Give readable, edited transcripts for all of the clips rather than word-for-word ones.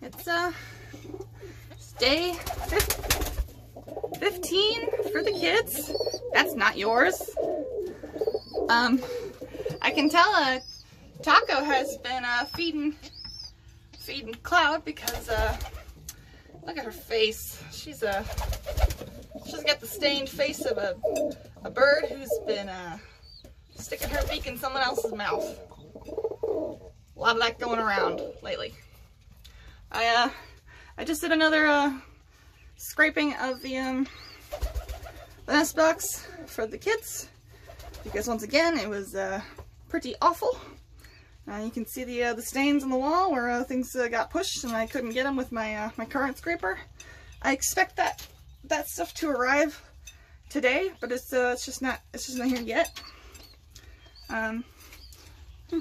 It's day 15 for the kids. That's not yours. I can tell Taco has been feeding Cloud because look at her face. She's got the stained face of a bird who's been sticking her beak in someone else's mouth. A lot of that going around lately. I just did another scraping of the nest box for the kids because once again it was pretty awful. You can see the stains on the wall where things got pushed and I couldn't get them with my my current scraper. I expect that stuff to arrive today, but it's just not here yet.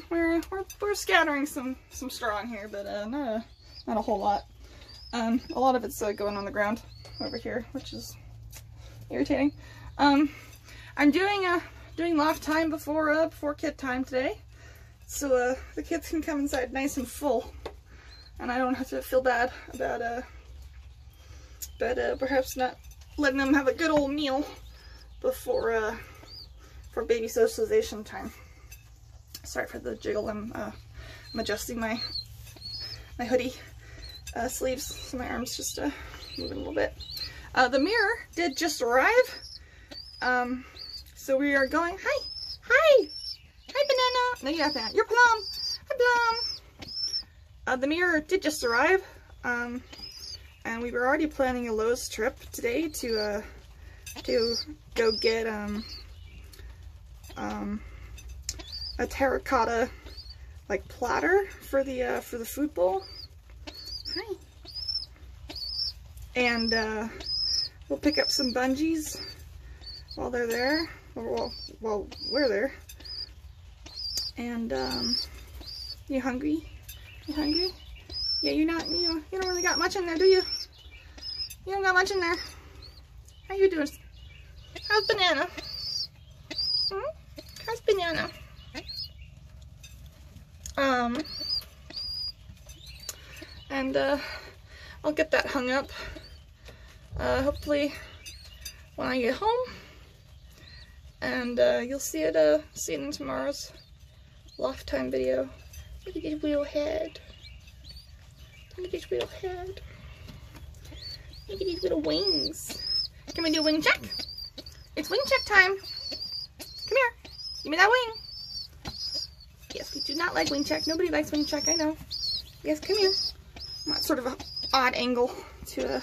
We're scattering some straw in here, but not a whole lot. A lot of it's going on the ground over here, which is irritating. I'm doing loft time before kid time today, so the kids can come inside nice and full, and I don't have to feel bad about perhaps not letting them have a good old meal before for baby socialization time. Sorry for the jiggle. I'm adjusting my hoodie sleeves, so my arms just moving a little bit. The mirror did just arrive, so we are going. Hi, Banana. No, you're not Banana. You're Plum. Hi, Plum. The mirror did just arrive, and we were already planning a Lowe's trip today to go get a terracotta like platter for the food bowl. Hi. And we'll pick up some bungees while they're there, or while we're there. And you hungry? You hungry? Yeah, you don't really got much in there, do you? You don't got much in there. How you doing? How's Banana? How's Banana? And I'll get that hung up hopefully when I get home, and you'll see it in tomorrow's loft time video. Look at his little head. Look at his little head. Look at his little wings. Can we do a wing check? It's wing check time. Come here. Give me that wing. Yes, we do not like wing check. Nobody likes wing check, I know. Yes, come here. That's sort of an odd angle to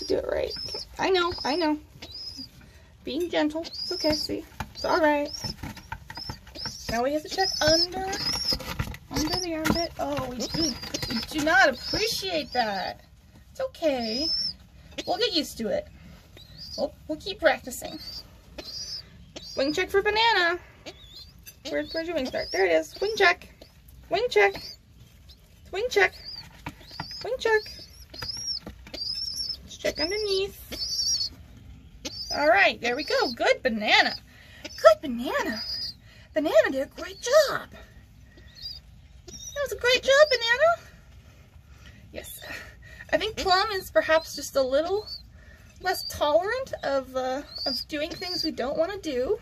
do it right. I know. Being gentle. It's okay, see? It's alright. Now we have to check under the armpit. Oh, we do not appreciate that. It's okay. We'll get used to it. We'll keep practicing. Wing check for Banana. Where's your wing start? There it is. Wing check. Wing check. Wing check. Wing check. Let's check underneath. Alright, there we go. Good Banana. Good Banana. Banana did a great job. That was a great job, Banana. Yes. I think Plum is perhaps just a little less tolerant of doing things we don't want to do.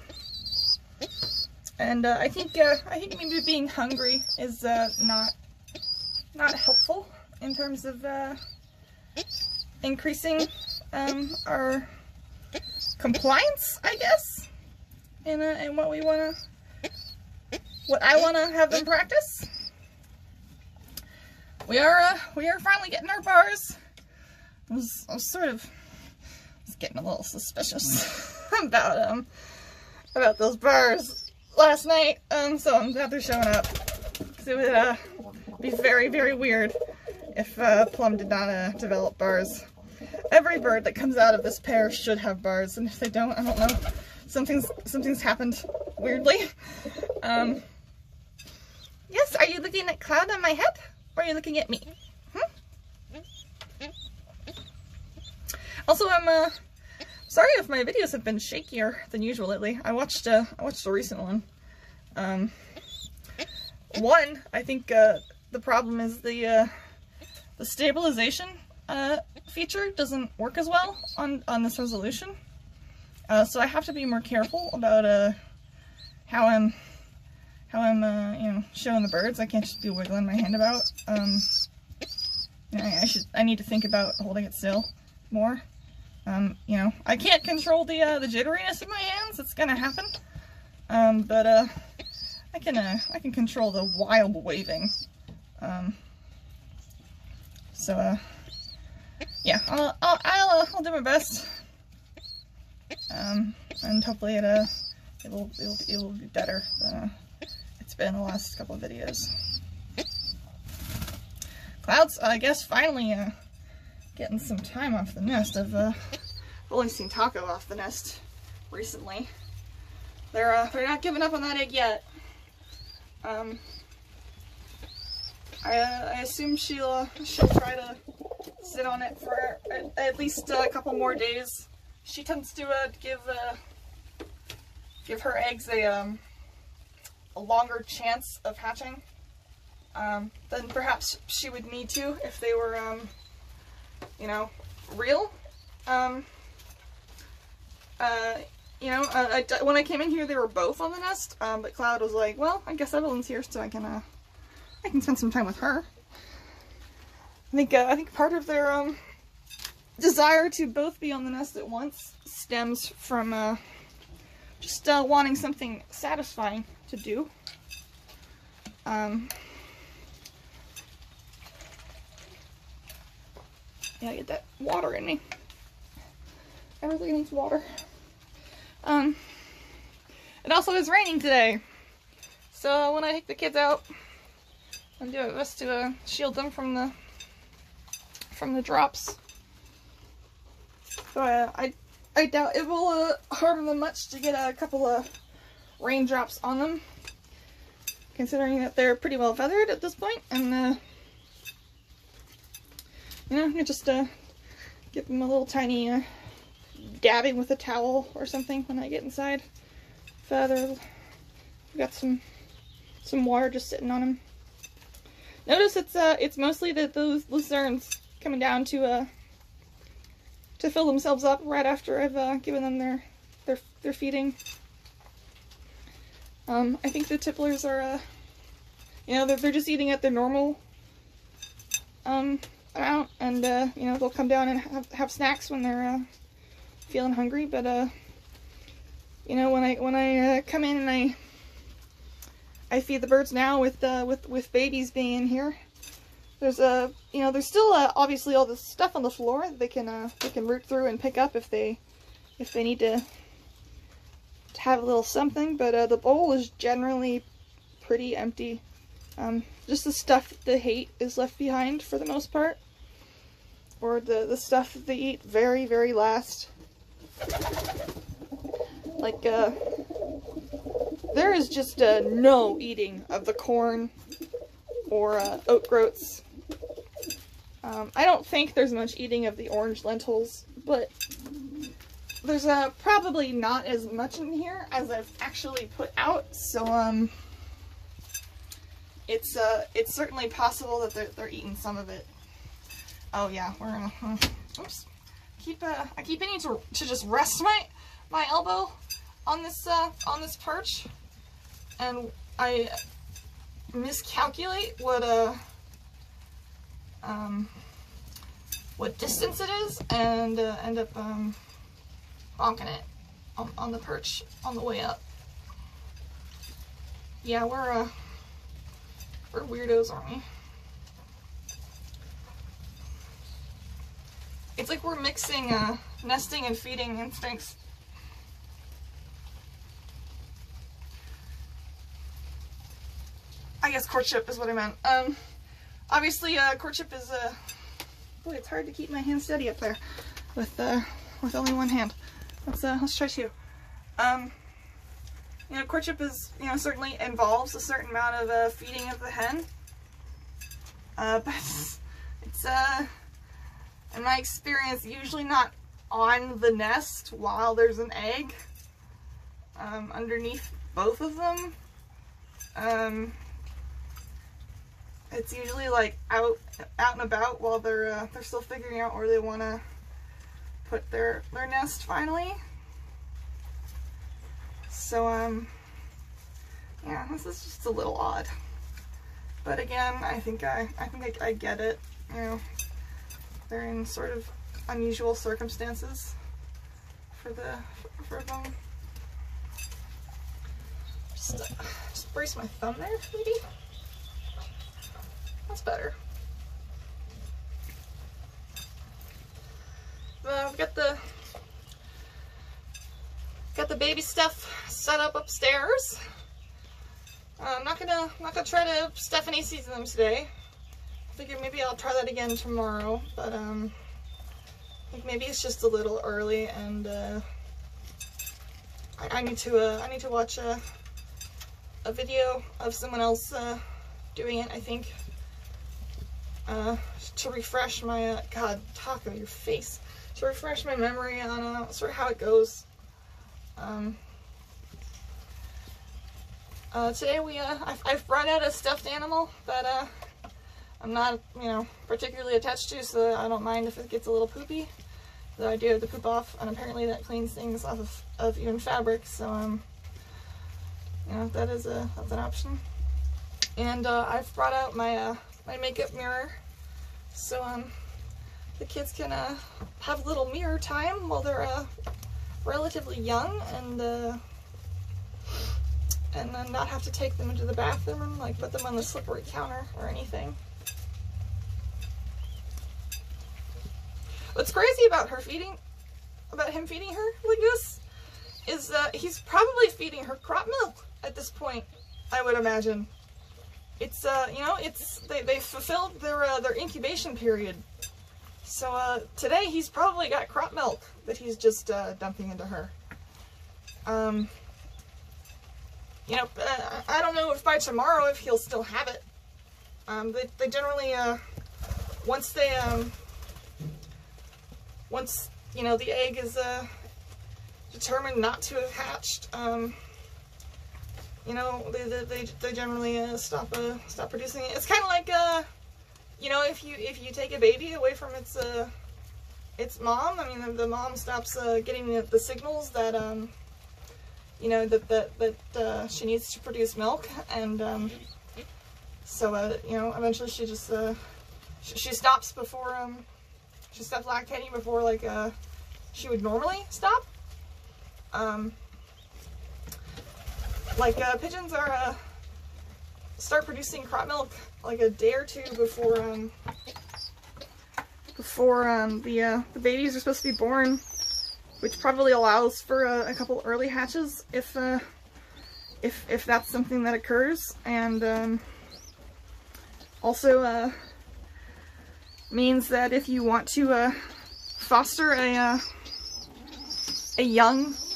And I think maybe being hungry is not helpful in terms of increasing our compliance, I guess, in what I want to have them practice. We are finally getting our bars. I was getting a little suspicious about those bars last night, so I'm glad they're showing up. Because it would be very, very weird if Plum did not develop bars. Every bird that comes out of this pair should have bars, and if they don't, I don't know. Something's happened weirdly. Yes, are you looking at Cloud on my head, or are you looking at me? Also, I'm sorry if my videos have been shakier than usual lately. I watched a recent one. I think the problem is the the stabilization feature doesn't work as well on this resolution. So I have to be more careful about how I'm you know, showing the birds. I can't just be wiggling my hand about. You know, I need to think about holding it still more. You know, I can't control the jitteriness of my hands. It's gonna happen. But I can control the wild waving. Yeah, I'll do my best. And hopefully it will be better than it's been the last couple of videos. Clouds, I guess, finally getting some time off the nest. I've only seen Taco off the nest recently. They're not giving up on that egg yet. I assume she'll try to sit on it for at least a couple more days. She tends to give her eggs a longer chance of hatching than perhaps she would need to if they were you know, real. You know, when I came in here, they were both on the nest, but Cloud was like, well, I guess Evelyn's here, so I can spend some time with her. I think part of their desire to both be on the nest at once stems from just wanting something satisfying to do. Yeah, I get that water in me. Everything needs water. It also is raining today, so when I take the kids out, I'll do my best to shield them from the drops. So I doubt it will harm them much to get a couple of raindrops on them, considering that they're pretty well feathered at this point, and you know, you just give them a little tiny dabbing with a towel or something when I get inside. We've got some water just sitting on them. Notice it's mostly those Lucernes coming down to fill themselves up right after I've given them their feeding. I think the Tipplers are you know, they're just eating at their normal amount, and you know, they'll come down and have snacks when they're feeling hungry. But you know, when I come in and I feed the birds now with babies being in here, there's you know, there's still obviously all this stuff on the floor that they can root through and pick up if they need to have a little something. But the bowl is generally pretty empty. Just the stuff that they hate is left behind for the most part, or the stuff that they eat very, very last. Like, there is just no eating of the corn or oat groats. I don't think there's much eating of the orange lentils, but there's probably not as much in here as I've actually put out, so it's certainly possible that they're eating some of it. Oh yeah, we're oops. I keep needing to just rest my elbow on this perch, and I miscalculate what distance it is, and end up bonking it on the perch on the way up. Yeah, we're weirdos, aren't we? It's like we're mixing nesting and feeding instincts. I guess courtship is what I meant. Obviously, courtship is boy, it's hard to keep my hand steady up there with only one hand. Let's try two. You know, courtship is, you know, certainly involves a certain amount of feeding of the hen, but it's in my experience usually not on the nest while there's an egg underneath both of them. it's usually like out and about while they're still figuring out where they want to put their nest finally. So yeah, this is just a little odd, but again, I think I get it. You know, they're in sort of unusual circumstances for them. Just brace my thumb there, sweetie. That's better. I've got the baby stuff set up upstairs. I'm not gonna try to Stephanie season them today. I figured maybe I'll try that again tomorrow, but I think maybe it's just a little early, and I need to watch a video of someone else doing it, I think, to refresh my God, Taco, your face, to refresh my memory on sort of how it goes. Today I've brought out a stuffed animal that I'm not, you know, particularly attached to, so I don't mind if it gets a little poopy. Though I do have to poop off, and apparently that cleans things off of even fabric, so you know, that's an option. And I've brought out my my makeup mirror, so the kids can have a little mirror time while they're relatively young, and then not have to take them into the bathroom and like put them on the slippery counter or anything. What's crazy about him feeding her like this is he's probably feeding her crop milk at this point, I would imagine. It's you know, they fulfilled their incubation period. So today he's probably got crop milk that he's just dumping into her. You know, I don't know if by tomorrow if he'll still have it. They generally once you know the egg is determined not to have hatched, you know, they generally stop producing it. It's kind of like you know, if you take a baby away from its mom, I mean the mom stops getting the signals that you know that she needs to produce milk, and so you know, eventually she just she stops before she stops lactating before like she would normally stop. Like pigeons are start producing crop milk like a day or two before the babies are supposed to be born, which probably allows for a couple early hatches if that's something that occurs, and also means that if you want to foster a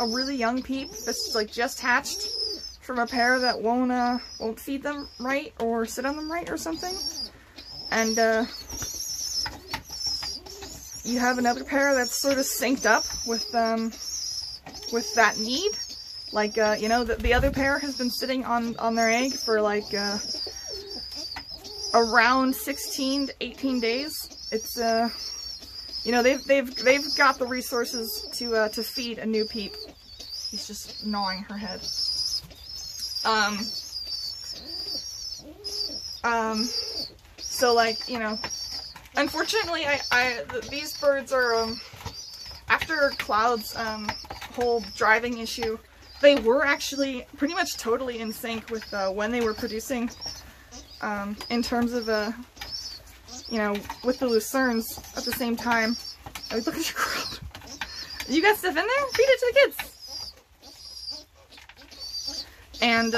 really young peep that's like just hatched from a pair that won't feed them right or sit on them right or something, and you have another pair that's sort of synced up with that need, like you know, the other pair has been sitting on their egg for like around 16 to 18 days. It's you know, they've got the resources to feed a new peep. He's just gnawing her head. So like, you know, unfortunately these birds are after Cloud's whole driving issue, they were actually pretty much totally in sync with when they were producing, in terms of you know, with the Lucernes at the same time. Oh, look at your crop. You got stuff in there? Feed it to the kids. And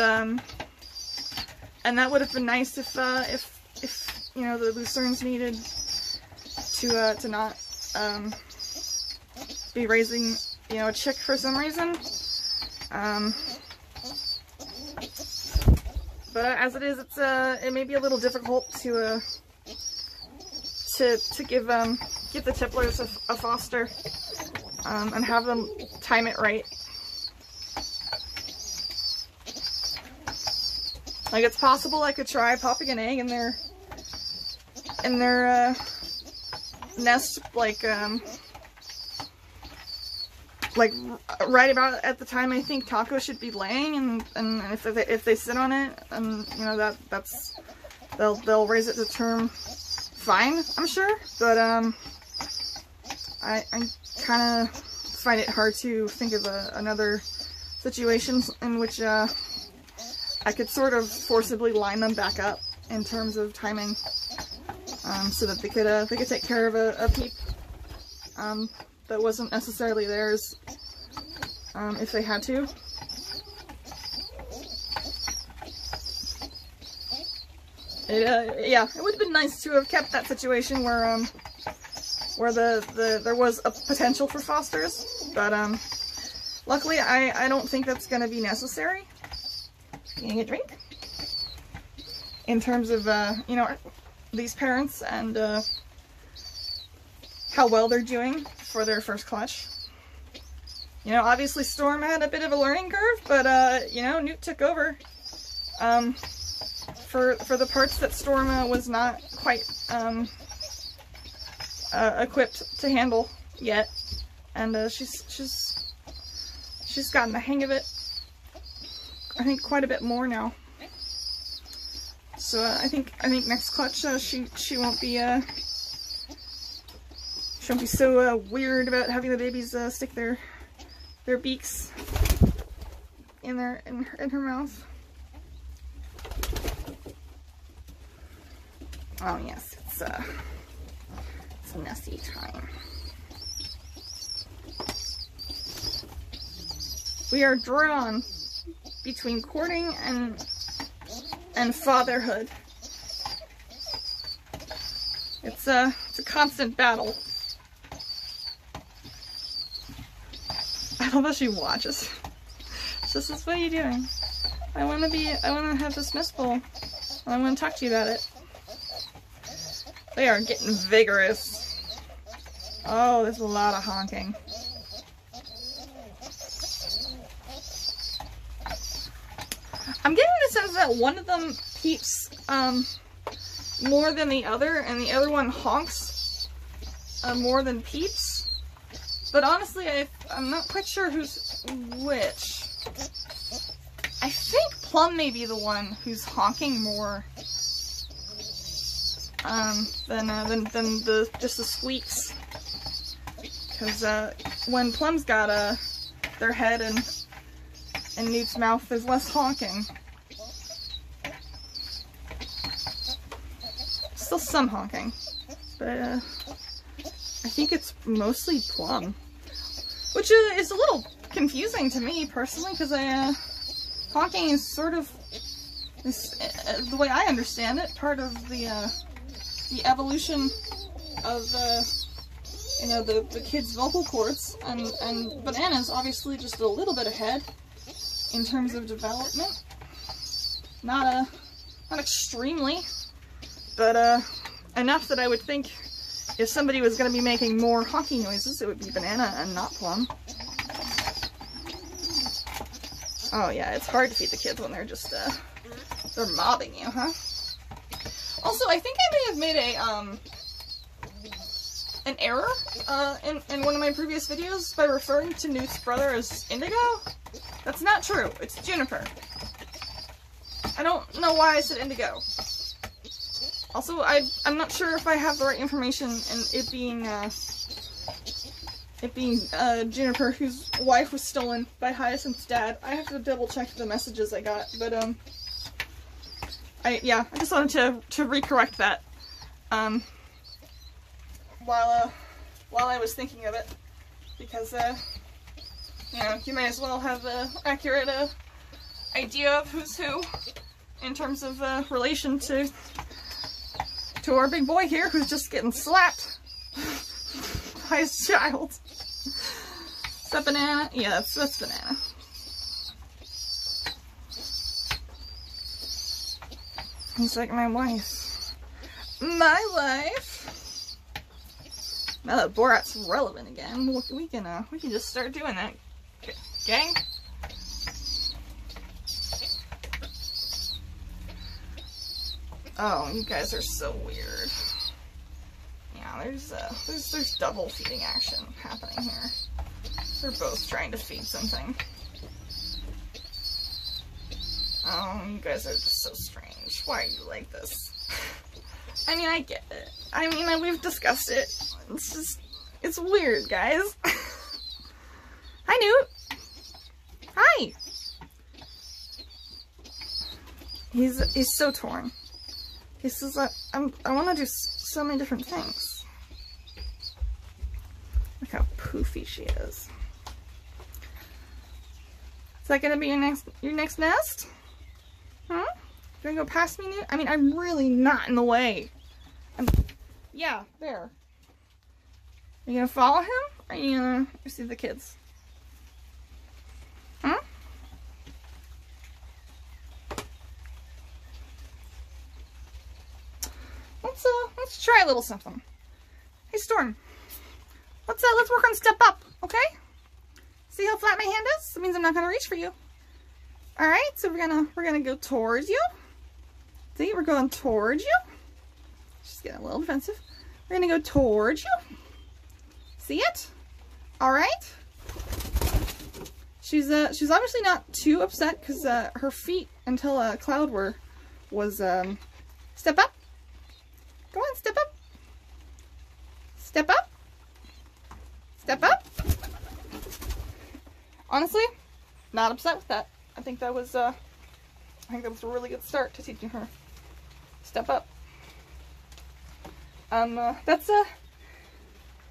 that would have been nice if you know, the Lucernes needed to not be raising, you know, a chick for some reason. But as it is, it may be a little difficult to give the Tipplers a foster, and have them time it right. Like, it's possible I could try popping an egg in their in their nest, like right about at the time I think Taco should be laying, and if they sit on it, and you know that's they'll raise it to term fine, I'm sure. But I kind of find it hard to think of another situation in which I could sort of forcibly line them back up in terms of timing, so that they could take care of a Peep that wasn't necessarily theirs, if they had to. Yeah, it would have been nice to have kept that situation where there was a potential for fosters, but luckily I don't think that's going to be necessary. Getting a drink? In terms of, you know, these parents and how well they're doing for their first clutch. You know, obviously Storm had a bit of a learning curve, but, you know, Newt took over. For the parts that Storm was not quite equipped to handle yet, and she's gotten the hang of it. I think quite a bit more now. So I think next clutch she won't be so weird about having the babies stick their beaks in her mouth. Oh yes, it's a messy time. We are drawn between courting and fatherhood. It's a constant battle. I love how she watches. She says, "What are you doing? I want to have this mess bowl, and I want to talk to you about it." They are getting vigorous. Oh, there's a lot of honking. I'm getting the sense that one of them peeps more than the other, and the other one honks more than peeps. But honestly, I'm not quite sure who's which. I think Plum may be the one who's honking more than just the squeaks. Because when Plum's got their head in Newt's mouth, there's less honking. Still some honking, but I think it's mostly Plum, which is a little confusing to me personally, because honking is sort of, the way I understand it, part of the evolution of you know, the kids' vocal cords, and Banana's obviously just a little bit ahead in terms of development. Not extremely, but enough that I would think if somebody was going to be making more honking noises, it would be Banana and not Plum. Oh yeah, it's hard to feed the kids when they're just they're mobbing you, huh? Also, I think I may have made an error in one of my previous videos by referring to Newt's brother as Indigo. That's not true. It's Juniper. I don't know why I said Indigo. Also, I'm not sure if I have the right information, and it being Juniper, whose wife was stolen by Hyacinth's dad. I have to double check the messages I got, but I just wanted to recorrect that while I was thinking of it, because you know, you may as well have an accurate idea of who's who in terms of relation to our big boy here, who's just getting slapped by his child. Is that Banana? Yeah, that's Banana. He's like, my wife. My wife? Now that Borat's relevant again, we can just start doing that. Gang? Oh, you guys are so weird. there's double feeding action happening here. They're both trying to feed something. Oh, you guys are just so strange. Why are you like this? I mean, I get it. I mean, we've discussed it. It's just, it's weird, guys. Hi, Newt. Hi. He's so torn. He says, I want to do so many different things. Look how poofy she is. Is that gonna be your next nest? Huh? You gonna go past me, Newt? I mean, I'm really not in the way. Yeah, there. Are you gonna follow him? Or are you gonna see the kids? Huh? Let's try a little something. Hey, Storm. Let's work on step up, okay? See how flat my hand is? That means I'm not gonna reach for you. All right, so we're gonna go towards you. See, we're going towards you. She's getting a little defensive. We're gonna go towards you. See it? All right. She's obviously not too upset because her feet until Cloud was step up. Go on, step up. Step up. Step up. Honestly, not upset with that. I think that was a really good start to teaching her step up.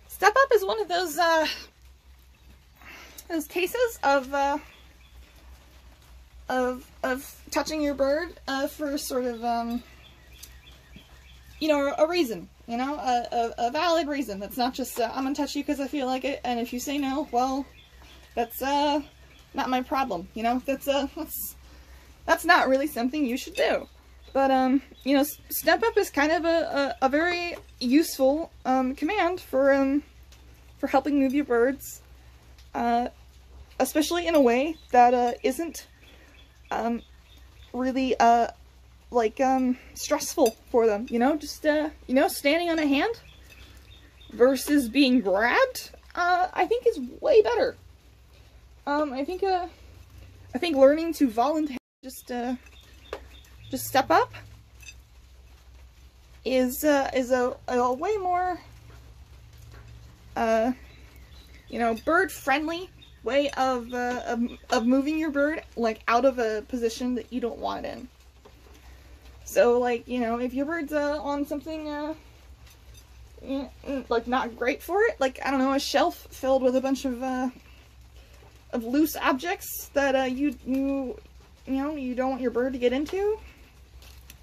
Step up is one of those cases of touching your bird for sort of you know, a reason, you know, a valid reason. That's not just I'm gonna touch you because I feel like it, and if you say no, well, that's not my problem, you know. That's not really something you should do. But you know, step up is kind of a very useful command for helping move your birds, especially in a way that isn't really like stressful for them, you know. Just you know, standing on a hand versus being grabbed, I think is way better. I think learning to voluntarily just step up is a way more you know, bird friendly way of moving your bird, like out of a position that you don't want it in. So, like, you know, if your bird's on something like not great for it, like, I don't know, a shelf filled with a bunch of loose objects that you know, you don't want your bird to get into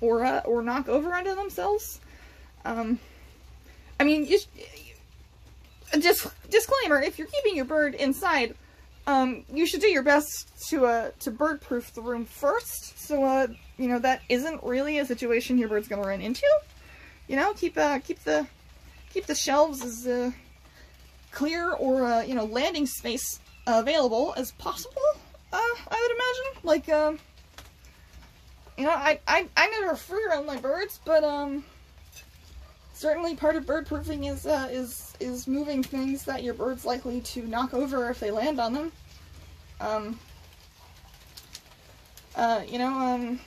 or knock over onto themselves. I mean, just disclaimer: if you're keeping your bird inside, you should do your best to bird-proof the room first. So you know, that isn't really a situation your bird's gonna run into. You know, keep the shelves as clear or you know, landing space available as possible. I would imagine. Like you know, I never free around my birds, but certainly part of bird proofing is moving things that your bird's likely to knock over if they land on them. You know,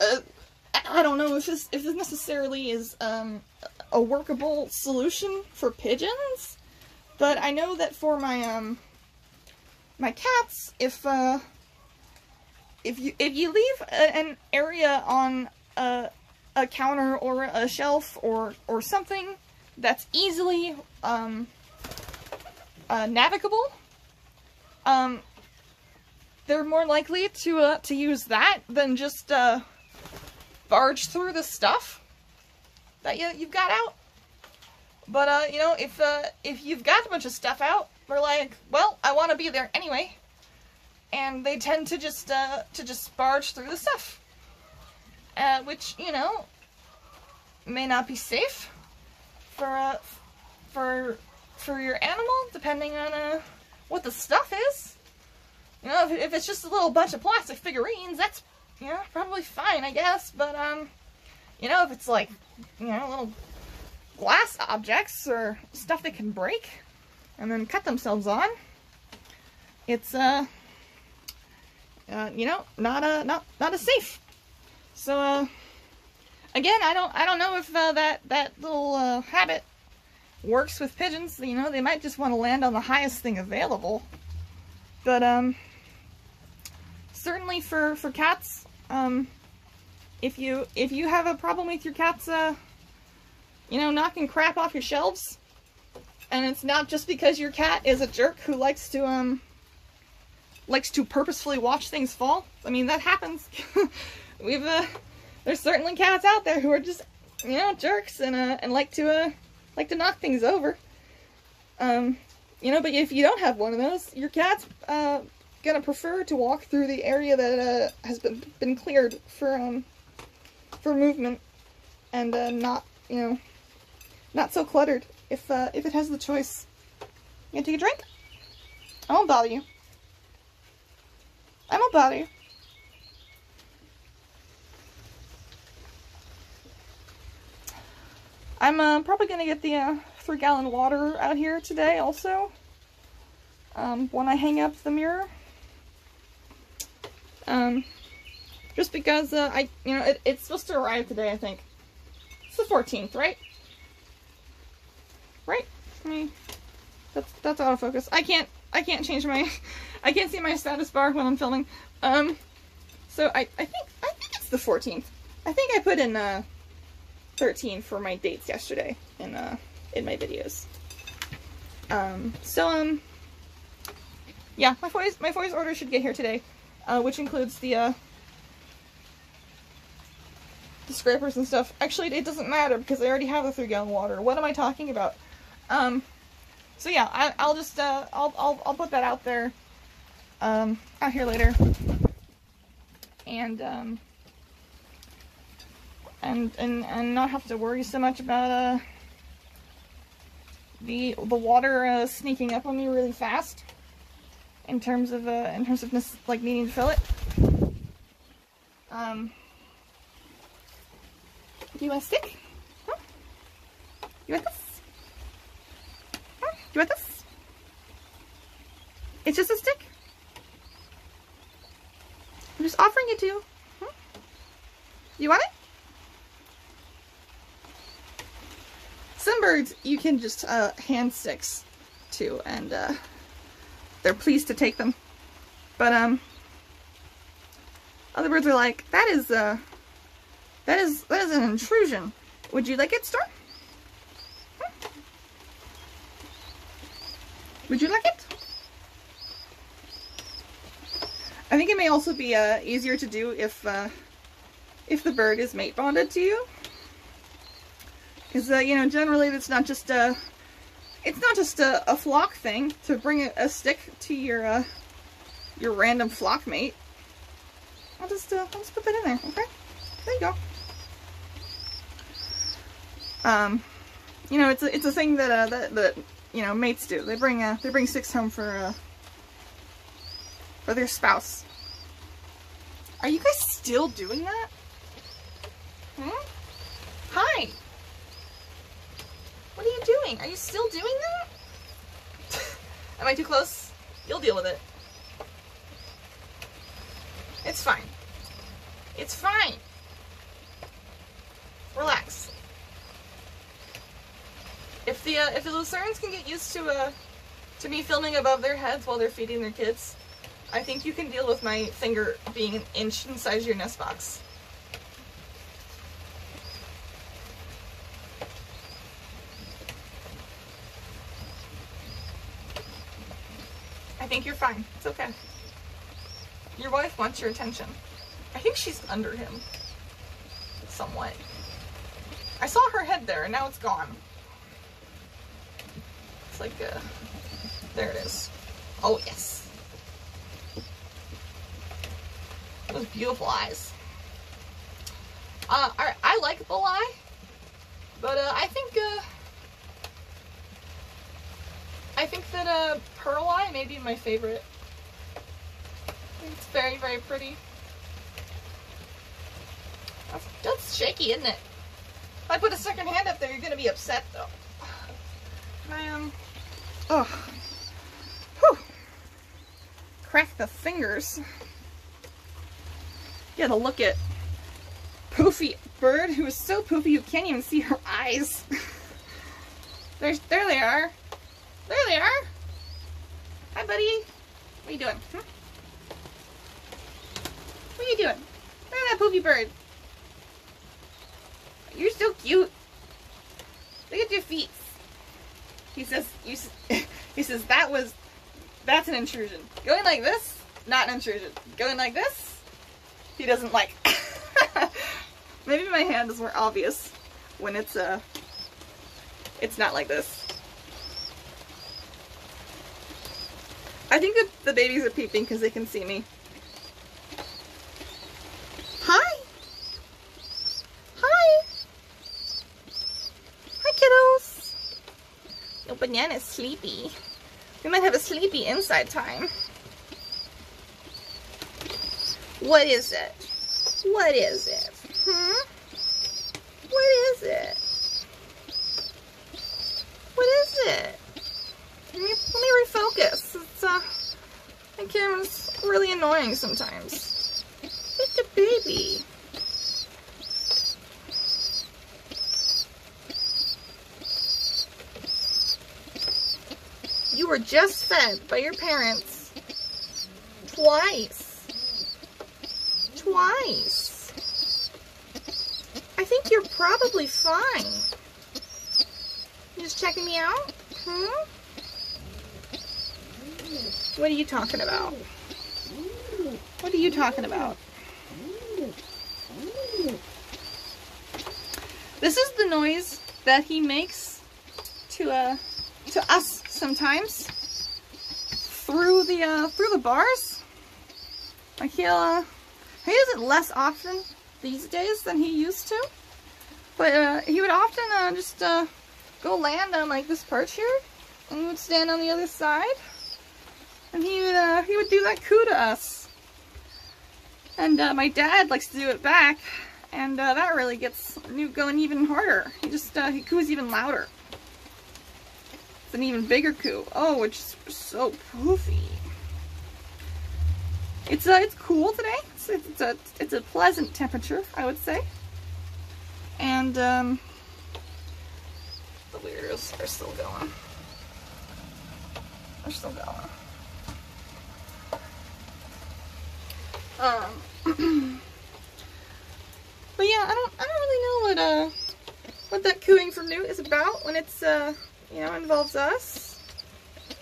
I don't know if this necessarily is a workable solution for pigeons, but I know that for my my cats, if you leave an area on a counter or a shelf or something that's easily navigable, they're more likely to use that than just barge through the stuff that you've got out. But you know, if you've got a bunch of stuff out, they're like, well, I want to be there anyway, and they tend to just barge through the stuff, which, you know, may not be safe for your animal, depending on what the stuff is. You know, if it's just a little bunch of plastic figurines, that's, you know, probably fine, I guess. But you know, if it's like, you know, glass objects or stuff that can break and then cut themselves on, it's you know, not as safe. So again, I don't know if that little habit works with pigeons. You know, they might just want to land on the highest thing available. But certainly for cats, if you have a problem with your cats, you know, knocking crap off your shelves, and it's not just because your cat is a jerk who likes to purposefully watch things fall. I mean, that happens. There's certainly cats out there who are just, you know, jerks and like to knock things over. You know, but if you don't have one of those, your cat's gonna prefer to walk through the area that has been cleared for movement, and not, you know, not so cluttered if it has the choice. You gonna take a drink? I won't bother you. I won't bother you. I'm probably gonna get the 3-gallon water out here today also, when I hang up the mirror. Just because you know, it's supposed to arrive today, I think. It's the 14th, right? Right? I mean, that's autofocus. I can't change my I can't see my status bar when I'm filming. So I think it's the 14th. I think I put in 13 for my dates yesterday in my videos. Yeah, my voice order should get here today, which includes the scrapers and stuff. Actually, it doesn't matter because I already have the 3-gallon water. What am I talking about? So yeah, I'll just I'll put that out there out here later, and not have to worry so much about the water sneaking up on me really fast in terms of like needing to fill it. Do you want a stick? Huh? You want this? Huh? You want this? It's just a stick. I'm just offering it to you. Huh? You want it? Some birds you can just hand sticks to, and they're pleased to take them. But other birds are like, that is an intrusion. Would you like it, Storm? Would you like it? I think it may also be easier to do if the bird is mate bonded to you. Because, you know, generally it's not just a flock thing to bring a stick to your random flock mate. I'll just put that in there, okay? There you go. You know, it's a thing that you know, mates do. They bring sticks home for their spouse. Are you guys still doing that? Hmm? Hi. What are you doing? Are you still doing that? Am I too close? You'll deal with it. It's fine. It's fine. Relax. If the Lucernes can get used to me filming above their heads while they're feeding their kids, I think you can deal with my finger being an inch inside your nest box. I think you're fine. It's okay. Your wife wants your attention. I think she's under him. Somewhat. I saw her head there and now it's gone. It's like, there it is. Oh, yes. Those beautiful eyes. I like Bull Eye, but I think that Pearl Eye may be my favorite. I think it's very, very pretty. That's shaky, isn't it? If I put a second hand up there, you're gonna be upset though. Oh. Whew. Crack the fingers. You gotta look at Poofy bird, who is so poofy you can't even see her eyes. There they are. There they are. Hi, buddy. What are you doing? Hmm? What are you doing? Look at that poofy bird. You're so cute. Look at your feet. He says, that's an intrusion. Going like this, not an intrusion. Going like this, he doesn't like. Maybe my hand is more obvious when it's not like this. I think that the babies are peeping because they can see me. Hi! Hi! Hi, kiddos! Oh, Banana's sleepy. We might have a sleepy inside time. What is it? What is it? Hmm? What is it? What is it? Let me refocus. My camera's really annoying sometimes. It's a baby. You were just fed by your parents. Twice. Twice. I think you're probably fine. You just checking me out? Hmm? What are you talking about? What are you talking about? This is the noise that he makes to us sometimes through the bars. Like he does it less often these days than he used to, but he would often just go land on like this perch here, and he would stand on the other side, and he would do that coo to us. And my dad likes to do it back, and that really gets going even harder. He coos even louder. It's an even bigger coo. Oh, it's so poofy. It's cool today. It's a pleasant temperature, I would say. And the weirdos are still going. They're still going. But yeah, I don't really know what that cooing for Newt is about when it's involves us.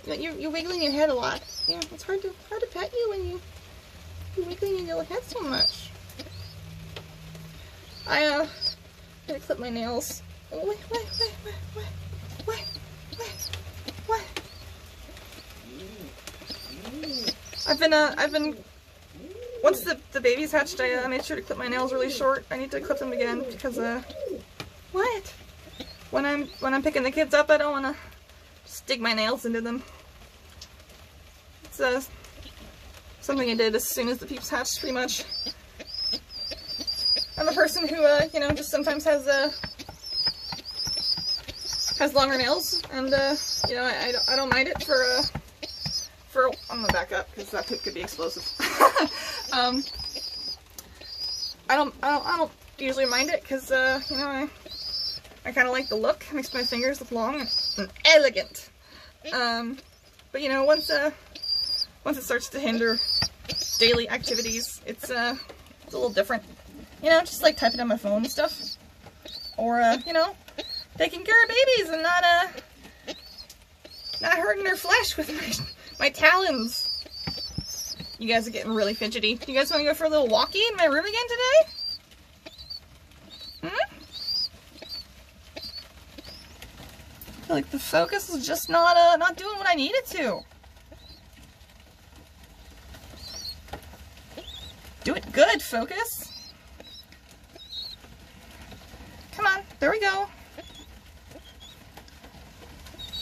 You're wiggling your head a lot. Yeah, it's hard to pet you when you're wiggling your head so much. I gotta clip my nails. Oh, wait. I've been once the baby's hatched, I made sure to clip my nails really short. I need to clip them again because what? When I'm picking the kids up, I don't want to stick my nails into them. It's something I did as soon as the Peeps hatched, pretty much. I'm a person who just sometimes has longer nails, and I don't mind it for I'm gonna back up because that poop could be explosive. I don't usually mind it because I kind of like the look. It makes my fingers look long and elegant. But once it starts to hinder daily activities, it's a little different. Just like typing on my phone and stuff, or taking care of babies and not hurting their flesh with my talons. You guys are getting really fidgety. Do you guys want to go for a little walkie in my room again today? Hmm? I feel like the focus is just not doing what I need it to. Do it good, focus. Come on, there we go.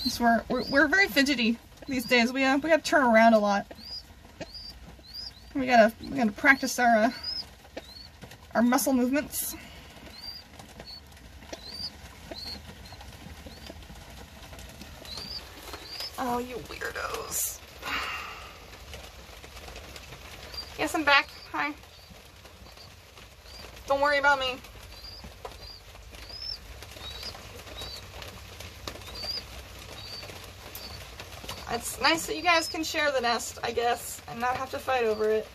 So we're very fidgety these days. We gotta turn around a lot. We gotta practice our muscle movements. Oh, you weirdos. Yes, I'm back. Hi. Don't worry about me. It's nice that you guys can share the nest, I guess, and not have to fight over it.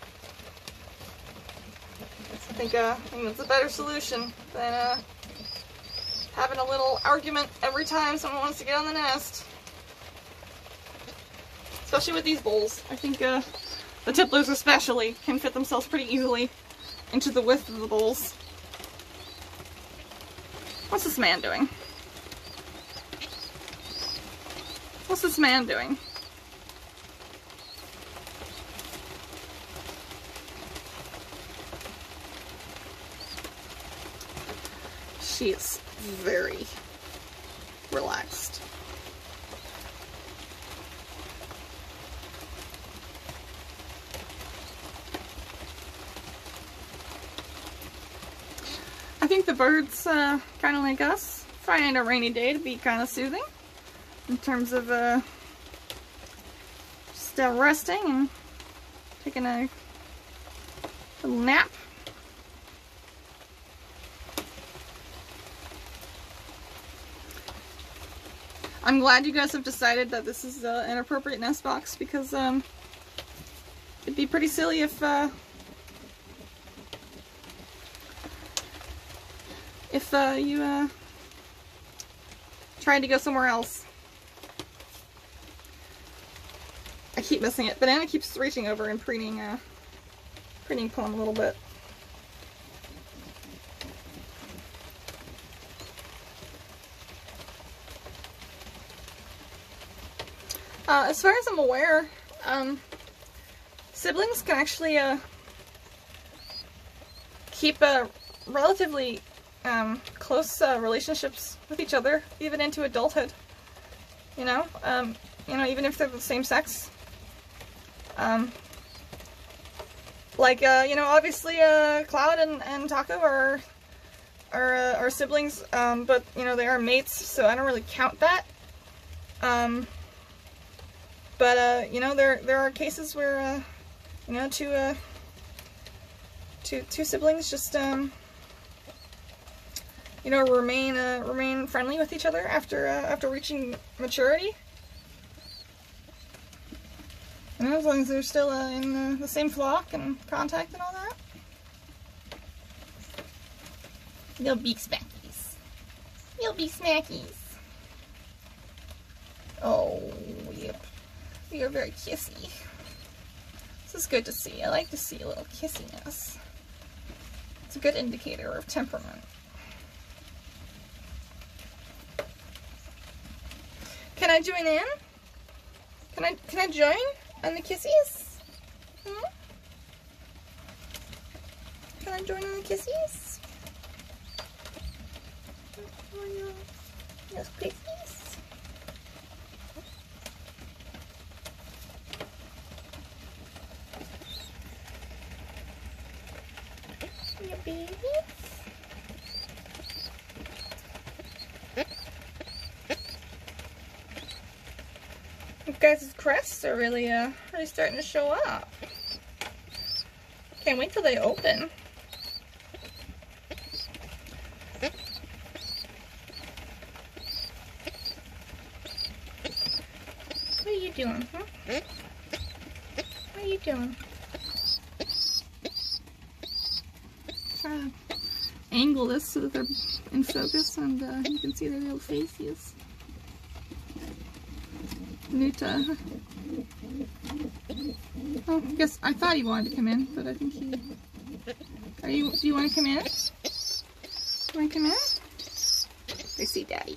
I think that's a better solution than having a little argument every time someone wants to get on the nest. Especially with these bowls. I think the Tipplers especially can fit themselves pretty easily into the width of the bowls. What's this man doing? What's this man doing? She is very relaxed. I think the birds, kind of like us, find a rainy day to be kind of soothing in terms of just resting and taking a little nap. I'm glad you guys have decided that this is an appropriate nest box, because it'd be pretty silly if you tried to go somewhere else. I keep missing it. Banana keeps reaching over and preening Plum a little bit. As far as I'm aware, siblings can actually keep relatively close relationships with each other, even into adulthood. You know, even if they're the same sex. Obviously, Cloud and Taco are siblings, but they are mates, so I don't really count that. There are cases where, two siblings just, remain friendly with each other after reaching maturity. As long as they're still in the same flock and contact and all that. You'll be smackies. You'll be smackies. Oh, yep. You're very kissy. This is good to see. I like to see a little kissiness. It's a good indicator of temperament. Can I join in? Can I join on the kissies? Hmm? Can I join on the kissies? Yes, kissies. Your babies. You guys' crests are really starting to show up. Can't wait till they open. What are you doing, huh? What are you doing? Trying to angle this so that they're in focus and you can see their little faces. Nuta. Oh, I guess I thought he wanted to come in, but I think he... Do you want to come in? You want to come in? They see Daddy.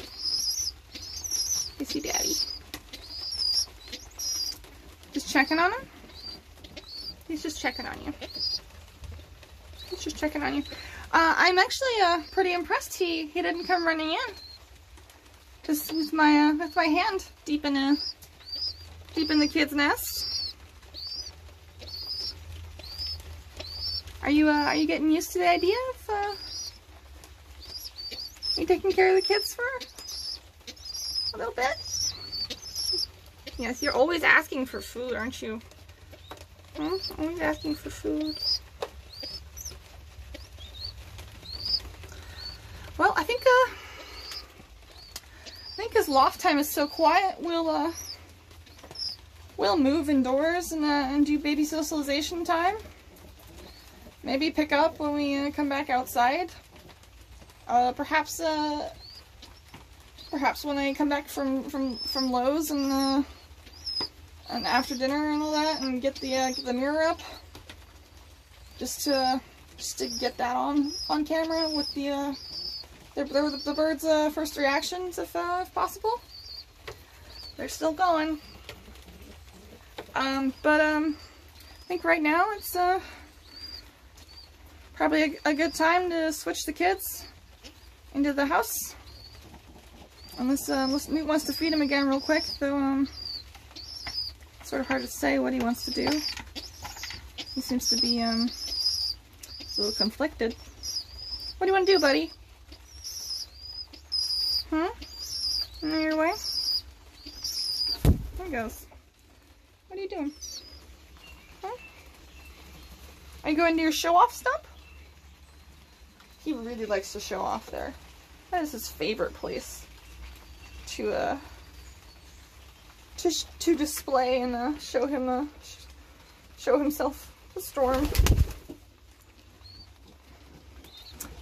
They see Daddy. Just checking on him? He's just checking on you. He's just checking on you. I'm actually pretty impressed he didn't come running in. Just with my hand deep in the kid's nest. Are you getting used to the idea of you taking care of the kids for a little bit? Yes, you're always asking for food, aren't you? Hmm? Always asking for food. Well, I think as loft time is so quiet, we'll move indoors and do baby socialization time. Maybe pick up when we come back outside. Perhaps when I come back from Lowe's and after dinner and all that, and get the mirror up, just to get that on camera with the birds' first reactions, if possible. They're still going. But I think right now it's probably a good time to switch the kids into the house. Unless Newt wants to feed him again real quick, though it's sort of hard to say what he wants to do. He seems to be a little conflicted. What do you want to do, buddy? Huh? On your way? There he goes. What are you doing? Huh? Are you going to your show-off stump? He really likes to show off there. That is his favorite place to display and show himself the storm.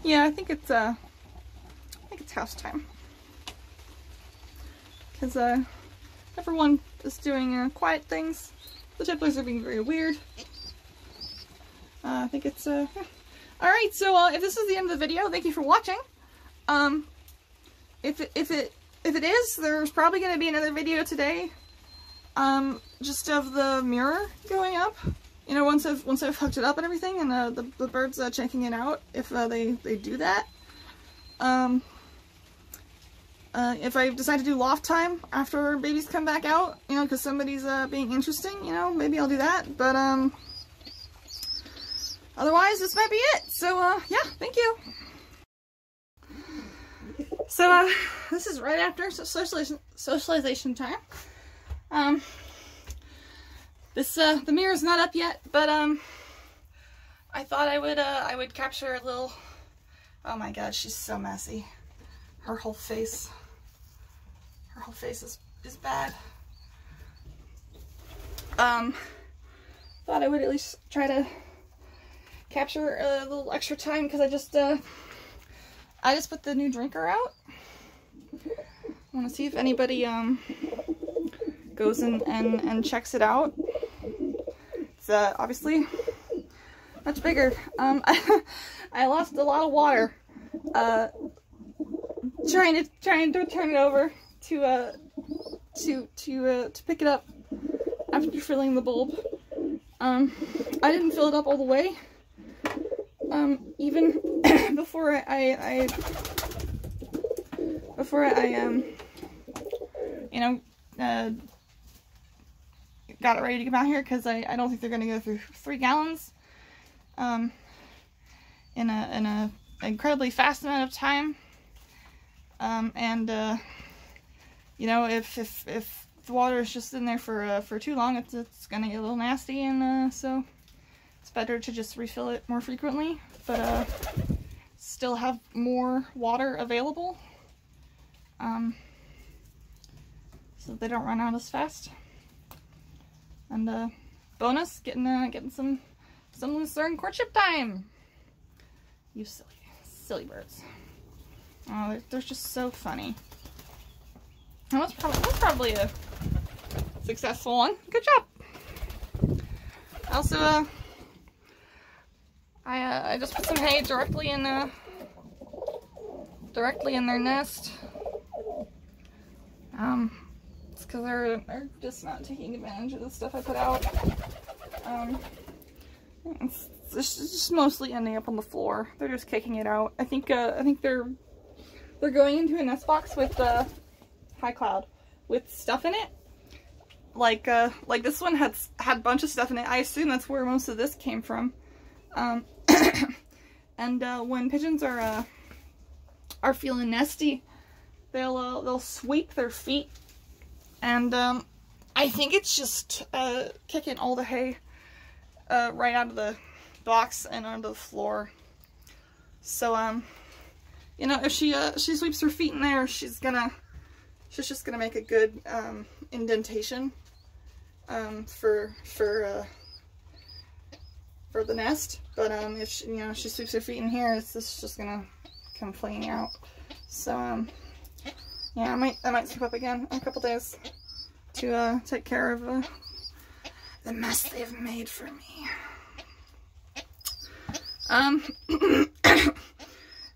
Yeah, I think it's house time. Because everyone is doing quiet things. The Tipplers are being very weird. I think it's yeah. Alright, so if this is the end of the video, thank you for watching. If it is, there's probably going to be another video today. Just of the mirror going up. You know, once I've hooked it up and everything, and the birds checking it out. If they do that. If I decide to do loft time after babies come back out, you know, because somebody's being interesting, you know, maybe I'll do that. But otherwise, this might be it. So yeah, thank you. So this is right after socialization time. The mirror's not up yet, but I thought I would capture a little. Oh my God, she's so messy. Her whole face is bad. Thought I would at least try to capture a little extra time, because I just put the new drinker out. I want to see if anybody goes and checks it out. It's obviously much bigger. I lost a lot of water trying to turn it over to pick it up after filling the bulb. I didn't fill it up all the way. Even before I got it ready to come out here, because I don't think they're gonna go through 3 gallons in a incredibly fast amount of time. You know, if the water is just in there for too long, it's gonna get a little nasty, and so it's better to just refill it more frequently, but still have more water available, so they don't run out as fast. And bonus, getting some Lucerne courtship time. You silly birds. Oh, they're just so funny. That was probably a successful one. Good job. Also, I just put some hay directly in their nest. It's because they're just not taking advantage of the stuff I put out. It's just mostly ending up on the floor. They're just kicking it out. I think they're going into a nest box with High Cloud with stuff in it. Like this one had a bunch of stuff in it. I assume that's where most of this came from. And when pigeons are feeling nesty, they'll sweep their feet and I think it's just kicking all the hay right out of the box and onto the floor. So you know, if she sweeps her feet in there, she's just gonna make a good indentation for the nest. But if she, you know, she sweeps her feet in here, it's just gonna come flinging out. So yeah, I might sweep up again in a couple days to take care of the mess they've made for me.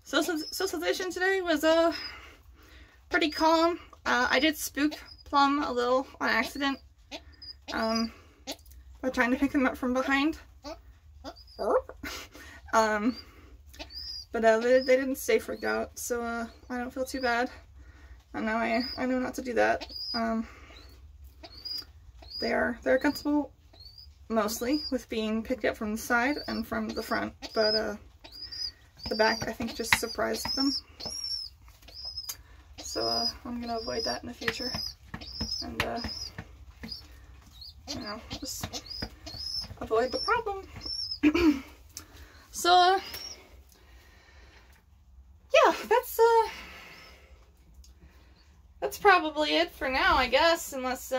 Socialization today was pretty calm. I did spook Plum a little on accident by trying to pick him up from behind. But they didn't stay freaked out, so I don't feel too bad. And now I know not to do that. They're comfortable mostly with being picked up from the side and from the front, but the back I think just surprised them. So I'm gonna avoid that in the future, and you know, just avoid the problem. So yeah, that's probably it for now, I guess, unless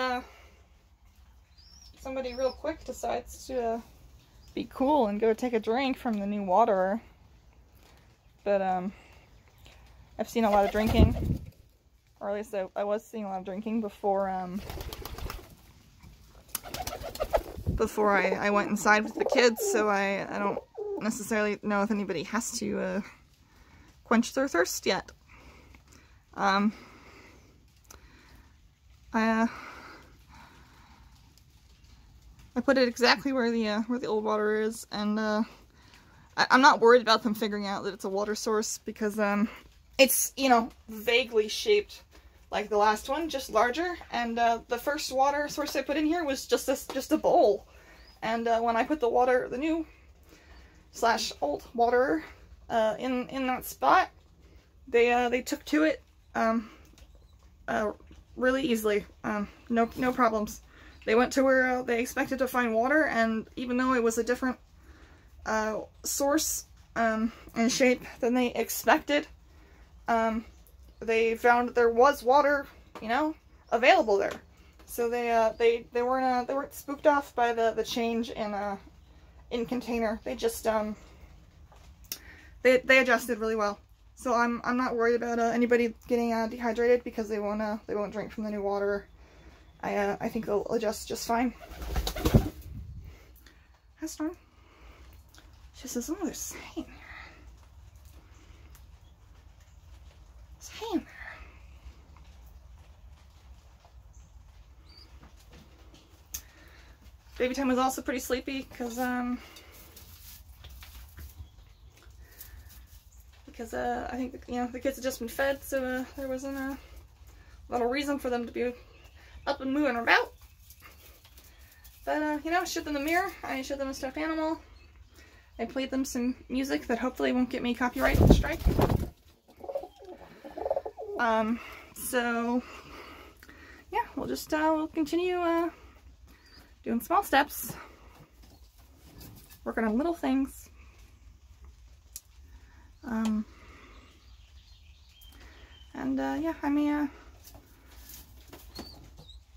somebody real quick decides to be cool and go take a drink from the new waterer. But I've seen a lot of drinking, or at least I was seeing a lot of drinking before I went inside with the kids, so I don't necessarily know if anybody has to quench their thirst yet. I put it exactly where the old water is, and I'm not worried about them figuring out that it's a water source, because it's, you know, vaguely shaped like the last one, just larger. And the first water source I put in here was just a bowl. And when I put the new / old water in that spot, they took to it really easily. No problems. They went to where they expected to find water, and even though it was a different source and shape than they expected, they found that there was water, you know, available there. So they weren't spooked off by the change in container. They just they adjusted really well. So I'm not worried about anybody getting dehydrated, because they won't drink from the new water. I think they'll adjust just fine. Hi, Storm. She says, "Oh, there's hay in there. There's hay in there." Baby time was also pretty sleepy, because I think, you know, the kids had just been fed, so there wasn't a lot of reason for them to be up and moving about. But you know, I showed them the mirror, I showed them a stuffed animal, I played them some music that hopefully won't get me copyright strike. So yeah, we'll just we'll continue doing small steps, working on little things. Yeah,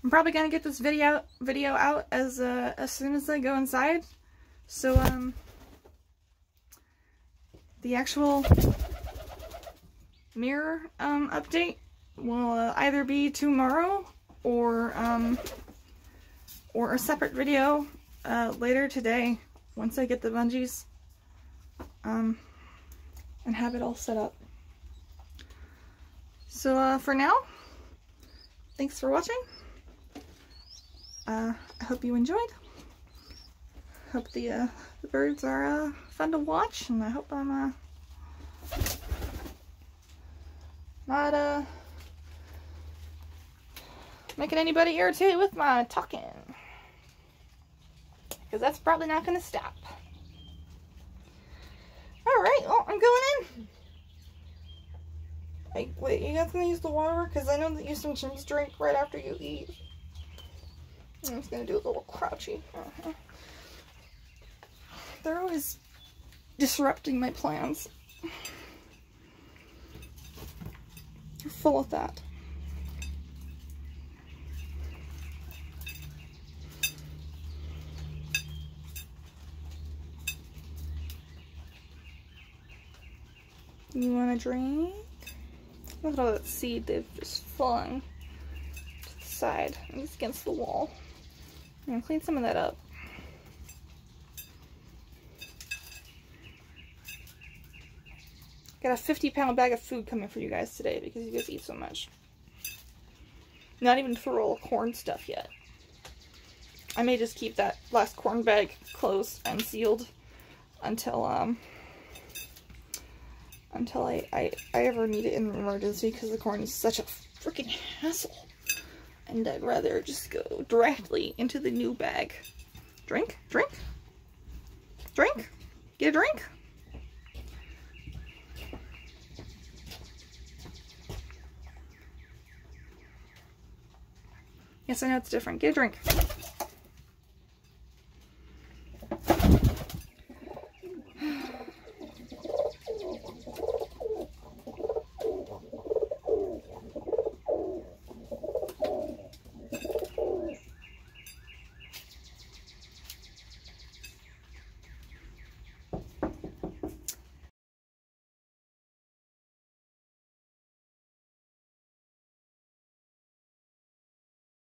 I'm probably gonna get this video out as soon as I go inside. So the actual mirror update will either be tomorrow or a separate video later today, once I get the bungees and have it all set up. So for now, thanks for watching. I hope you enjoyed. Hope the birds are fun to watch, and I hope I'm not making anybody irritated with my talking, because that's probably not going to stop. Alright, well, I'm going in. Hey, wait, you guys gonna use the water? Because I know that you sometimes drink right after you eat. I'm just gonna do a little crouchy. They're always disrupting my plans. They're full of that. You want a drink? Look at all that seed they've just flung to the side. It's against the wall. I'm gonna clean some of that up. Got a 50-pound bag of food coming for you guys today because you guys eat so much. Not even for all corn stuff yet. I may just keep that last corn bag closed and sealed until I ever need it in an emergency, because the corn is such a freaking hassle. And I'd rather just go directly into the new bag. Drink? Drink? Drink? Get a drink? Yes, I know it's different. Get a drink.